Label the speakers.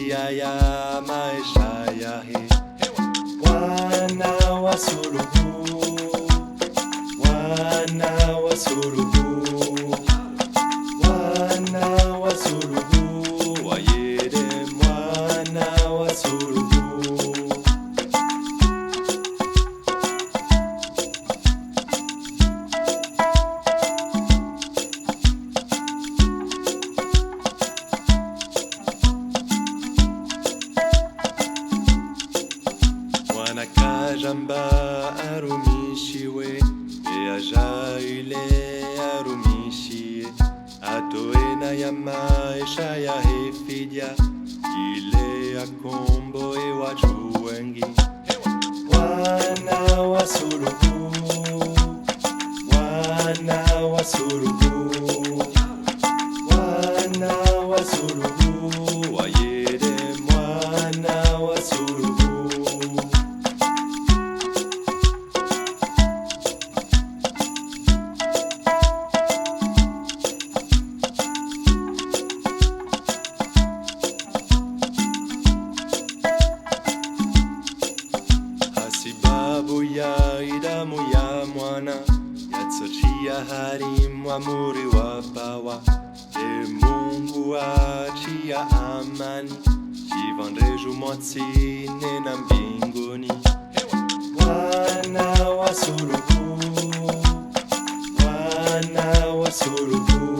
Speaker 1: njia ya maisha yahe. Wana wa suluhu, wana wa suluhu, wana wa suluhu, wayede mwana wa suluhu. Kajamba arumishiwe eaja ile arumishie atoena ya maisha ya hefidya ile akombo e watu wengi. Wana wa suluhu, wana wa suluhu, wana wa suluhu, wayede mwana wa suluhu. Sababu ya idamu ya mwana yatsochia harimu amuri wa bawa. E Mungu achia amani chivandreju motsine na mbinguni. Wana wa suluhu, wana wa suluhu,